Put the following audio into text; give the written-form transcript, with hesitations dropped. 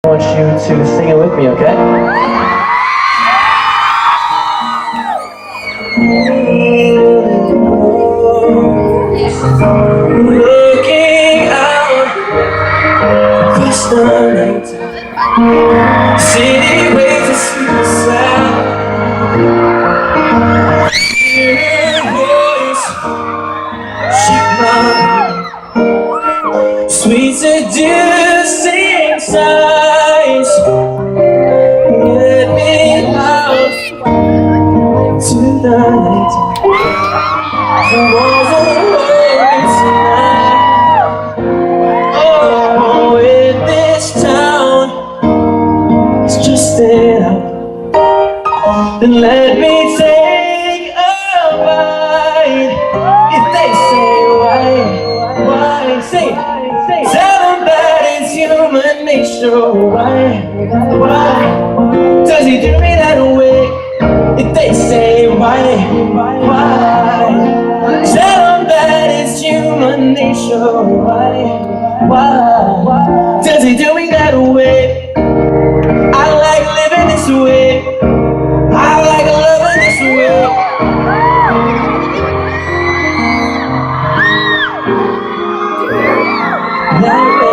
I want you to sing it with me, okay? Looking out across the night, city waves of sweet sound. Hear her voice, shake my sweet seducing sighs. Let me out to the night. The walls are open tonight. Oh, in this town, it's just enough. Then let me take a bite. If they say why, say, tell them that it's human nature. Why does he do me that way? If they say why, tell them that it's human nature. Why does he do me that way? I like living this way. I like loving this way. That way.